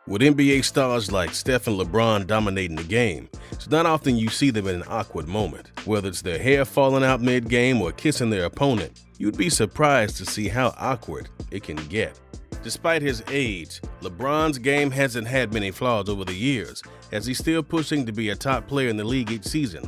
With NBA stars like Steph and LeBron dominating the game, it's not often you see them in an awkward moment. Whether it's their hair falling out mid-game or kissing their opponent, you'd be surprised to see how awkward it can get. Despite his age, LeBron's game hasn't had many flaws over the years, as he's still pushing to be a top player in the league each season.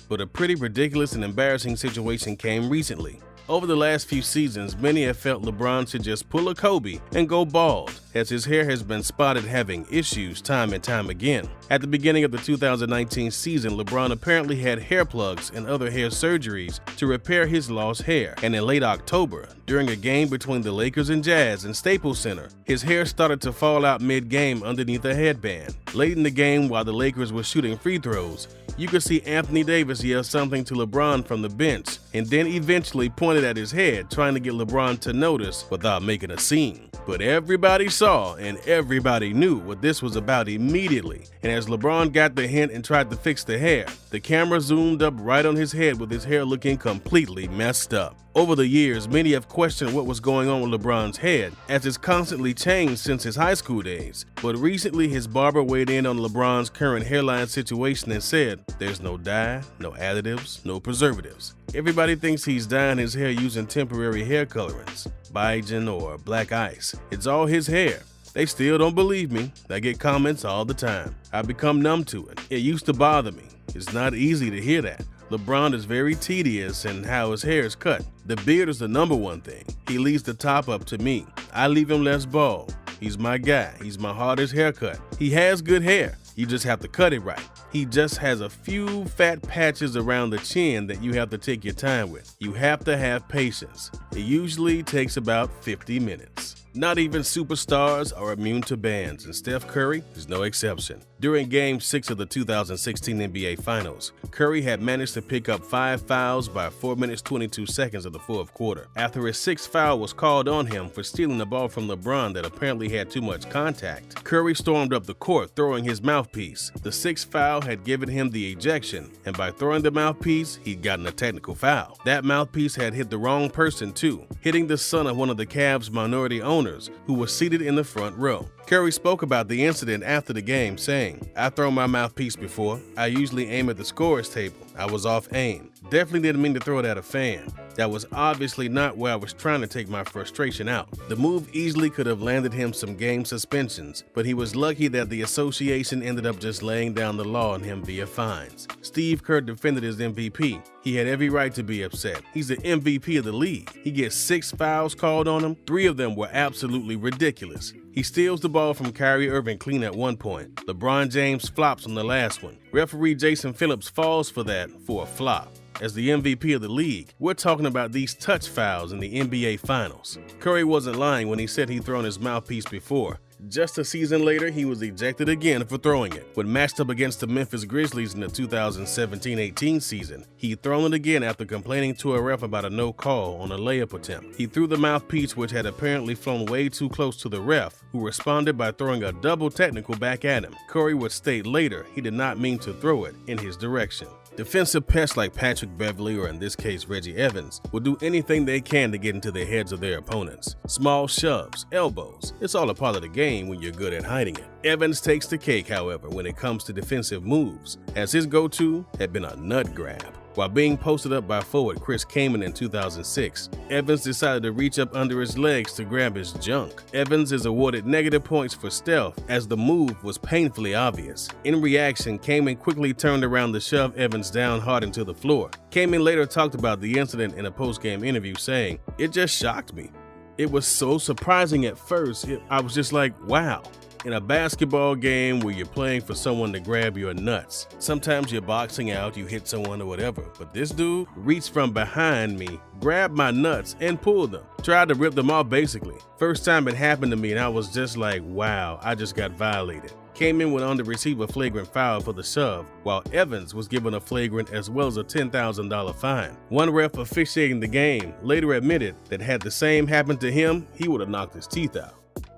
But a pretty ridiculous and embarrassing situation came recently. Over the last few seasons, many have felt LeBron should just pull a Kobe and go bald, as his hair has been spotted having issues time and time again. At the beginning of the 2019 season, LeBron apparently had hair plugs and other hair surgeries to repair his lost hair, and in late October, during a game between the Lakers and Jazz in Staples Center, his hair started to fall out mid-game underneath a headband. Late in the game, while the Lakers were shooting free throws, you could see Anthony Davis yell something to LeBron from the bench and then eventually pointed at his head, trying to get LeBron to notice without making a scene. But everybody saw and everybody knew what this was about immediately, and as LeBron got the hint and tried to fix the hair, the camera zoomed up right on his head with his hair looking completely messed up. Over the years, many have questioned what was going on with LeBron's head, as it's constantly changed since his high school days. But recently, his barber weighed in on LeBron's current hairline situation and said, "There's no dye, no additives, no preservatives." Everybody thinks he's dyeing his hair using temporary hair colorants, Biogen or black ice. It's all his hair. They still don't believe me. I get comments all the time. I've become numb to it. It used to bother me. It's not easy to hear that. LeBron is very tedious in how his hair is cut. The beard is the number one thing. He leaves the top up to me. I leave him less bald. He's my guy. He's my hardest haircut. He has good hair. You just have to cut it right. He just has a few fat patches around the chin that you have to take your time with. You have to have patience. It usually takes about 50 minutes. Not even superstars are immune to bans, and Steph Curry is no exception. During Game 6 of the 2016 NBA Finals, Curry had managed to pick up 5 fouls by 4 minutes 22 seconds of the fourth quarter. After his 6th foul was called on him for stealing the ball from LeBron that apparently had too much contact, Curry stormed up the court throwing his mouthpiece. The 6th foul had given him the ejection, and by throwing the mouthpiece, he'd gotten a technical foul. That mouthpiece had hit the wrong person too, hitting the son of one of the Cavs' minority owners who was seated in the front row. Curry spoke about the incident after the game, saying, "I've thrown my mouthpiece before. I usually aim at the scorer's table. I was off aim. Definitely didn't mean to throw it at a fan. That was obviously not where I was trying to take my frustration out." The move easily could have landed him some game suspensions, but he was lucky that the association ended up just laying down the law on him via fines. Steve Kerr defended his MVP. He had every right to be upset. He's the MVP of the league. He gets 6 fouls called on him. 3 of them were absolutely ridiculous. He steals the ball from Kyrie Irving clean at one point. LeBron James flops on the last one. Referee Jason Phillips falls for that for a flop. As the MVP of the league, we're talking about these touch fouls in the NBA Finals. Curry wasn't lying when he said he'd thrown his mouthpiece before. Just a season later, he was ejected again for throwing it. When matched up against the Memphis Grizzlies in the 2017-18 season, he'd thrown it again after complaining to a ref about a no call on a layup attempt. He threw the mouthpiece, which had apparently flown way too close to the ref, who responded by throwing a double technical back at him. Curry would state later he did not mean to throw it in his direction. Defensive pests like Patrick Beverley, or in this case Reggie Evans, will do anything they can to get into the heads of their opponents. Small shoves, elbows, it's all a part of the game when you're good at hiding it. Evans takes the cake, however, when it comes to defensive moves, as his go-to had been a nut grab. While being posted up by forward Chris Kaman in 2006, Evans decided to reach up under his legs to grab his junk. Evans is awarded negative points for stealth, as the move was painfully obvious. In reaction, Kaman quickly turned around to shove Evans down hard into the floor. Kaman later talked about the incident in a post-game interview, saying, "It just shocked me. It was so surprising at first. I was just like, wow." In a basketball game where you're playing for someone to grab your nuts, sometimes you're boxing out, you hit someone or whatever, but this dude reached from behind me, grabbed my nuts, and pulled them. Tried to rip them off basically. First time it happened to me, and I was just like, wow, I just got violated. Kaman went on to receive a flagrant foul for the shove, while Evans was given a flagrant as well as a $10,000 fine. One ref officiating the game later admitted that had the same happened to him, he would have knocked his teeth out.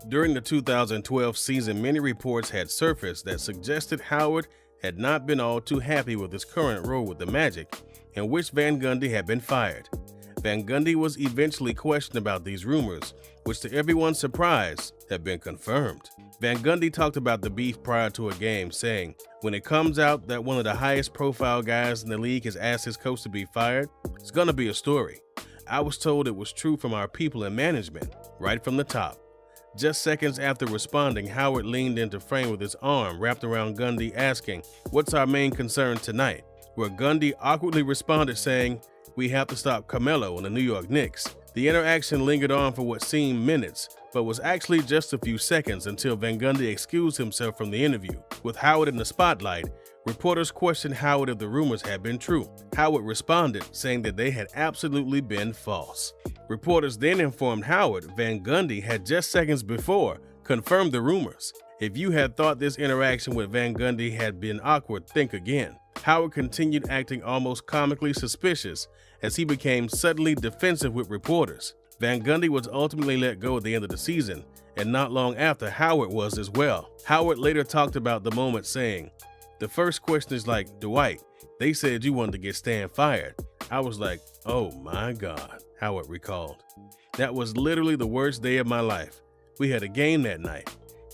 During the 2012 season, many reports had surfaced that suggested Howard had not been all too happy with his current role with the Magic, and wished Van Gundy had been fired. Van Gundy was eventually questioned about these rumors, which to everyone's surprise have been confirmed. Van Gundy talked about the beef prior to a game, saying, "When it comes out that one of the highest profile guys in the league has asked his coach to be fired, it's gonna be a story. I was told it was true from our people in management, right from the top." Just seconds after responding, Howard leaned into frame with his arm wrapped around Gundy, asking, "What's our main concern tonight?" Where Gundy awkwardly responded saying, "We have to stop Carmelo and the New York Knicks." The interaction lingered on for what seemed minutes, but was actually just a few seconds until Van Gundy excused himself from the interview. With Howard in the spotlight, reporters questioned Howard if the rumors had been true. Howard responded, saying that they had absolutely been false. Reporters then informed Howard Van Gundy had just seconds before confirmed the rumors. If you had thought this interaction with Van Gundy had been awkward, think again. Howard continued acting almost comically suspicious as he became suddenly defensive with reporters. Van Gundy was ultimately let go at the end of the season, and not long after, Howard was as well. Howard later talked about the moment, saying, "The first question is like, Dwight, they said you wanted to get Stan fired." I was like, "Oh my God," Howard recalled. "That was literally the worst day of my life. We had a game that night,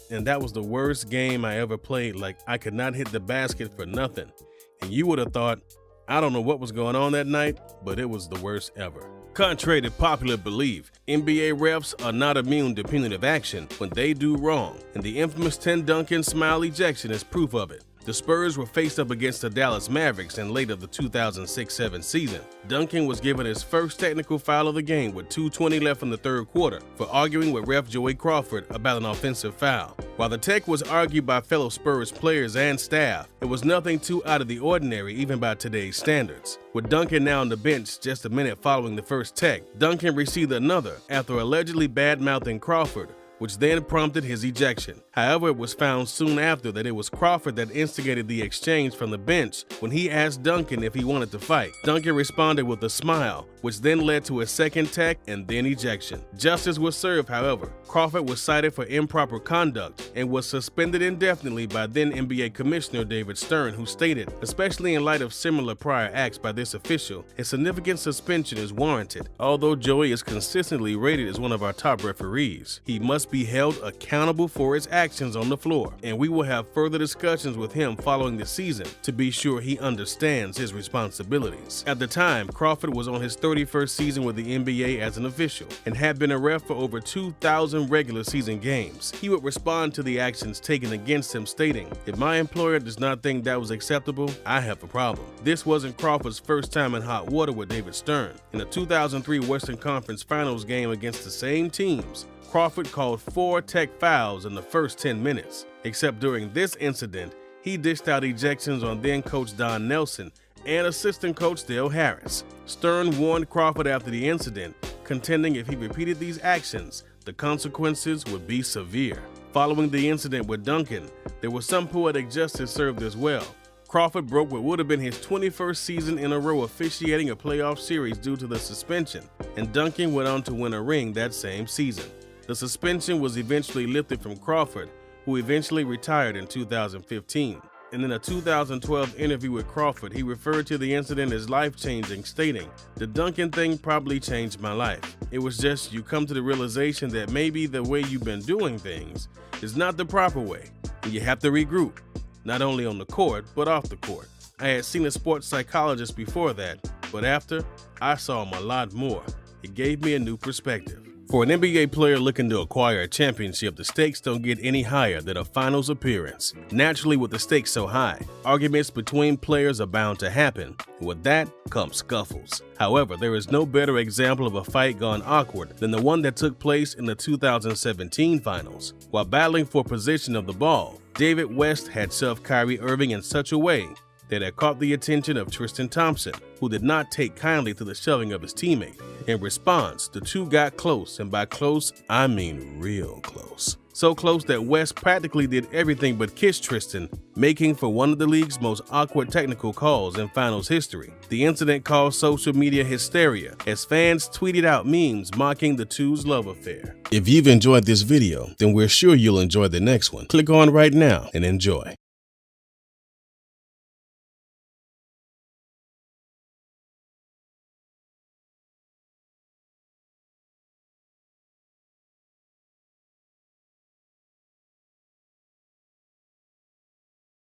and that was the worst game I ever played. Like, I could not hit the basket for nothing. And you would have thought, I don't know what was going on that night, but it was the worst ever." Contrary to popular belief, NBA refs are not immune to punitive action when they do wrong, and the infamous Tim Duncan smile ejection is proof of it. The Spurs were faced up against the Dallas Mavericks in late of the 2006-07 season. Duncan was given his first technical foul of the game with 2:20 left in the third quarter for arguing with ref Joey Crawford about an offensive foul. While the tech was argued by fellow Spurs players and staff, it was nothing too out of the ordinary even by today's standards. With Duncan now on the bench just a minute following the first tech, Duncan received another after allegedly bad-mouthing Crawford, which then prompted his ejection. However, it was found soon after that it was Crawford that instigated the exchange from the bench when he asked Duncan if he wanted to fight. Duncan responded with a smile, which then led to a second tech and then ejection. Justice was served, however. Crawford was cited for improper conduct and was suspended indefinitely by then NBA Commissioner David Stern, who stated, especially in light of similar prior acts by this official, a significant suspension is warranted. Although Joey is consistently rated as one of our top referees, he must be held accountable for his actions on the floor, and we will have further discussions with him following the season to be sure he understands his responsibilities. At the time, Crawford was on his 31st season with the NBA as an official and had been a ref for over 2,000 regular season games. He would respond to the actions taken against him, stating, "If my employer does not think that was acceptable, I have a problem." This wasn't Crawford's first time in hot water with David Stern. In the 2003 Western Conference Finals game against the same teams, Crawford called 4 tech fouls in the first 10 minutes. Except during this incident, he dished out ejections on then-coach Don Nelson and assistant coach Dale Harris. Stern warned Crawford after the incident, contending if he repeated these actions, the consequences would be severe. Following the incident with Duncan, there was some poetic justice served as well. Crawford broke what would have been his 21st season in a row officiating a playoff series due to the suspension, and Duncan went on to win a ring that same season. The suspension was eventually lifted from Crawford, who eventually retired in 2015. And in a 2012 interview with Crawford, he referred to the incident as life-changing, stating, "The Duncan thing probably changed my life. It was just you come to the realization that maybe the way you've been doing things is not the proper way, and you have to regroup, not only on the court, but off the court." I had seen a sports psychologist before that, but after, I saw him a lot more. It gave me a new perspective. For an NBA player looking to acquire a championship, the stakes don't get any higher than a finals appearance. Naturally, with the stakes so high, arguments between players are bound to happen. With that comes scuffles. However, there is no better example of a fight gone awkward than the one that took place in the 2017 finals. While battling for possession of the ball, David West had shoved Kyrie Irving in such a way that had caught the attention of Tristan Thompson, who did not take kindly to the shoving of his teammate. In response, the two got close, and by close, I mean real close. So close that West practically did everything but kiss Tristan, making for one of the league's most awkward technical calls in finals history. The incident caused social media hysteria as fans tweeted out memes mocking the two's love affair. If you've enjoyed this video, then we're sure you'll enjoy the next one. Click on right now and enjoy.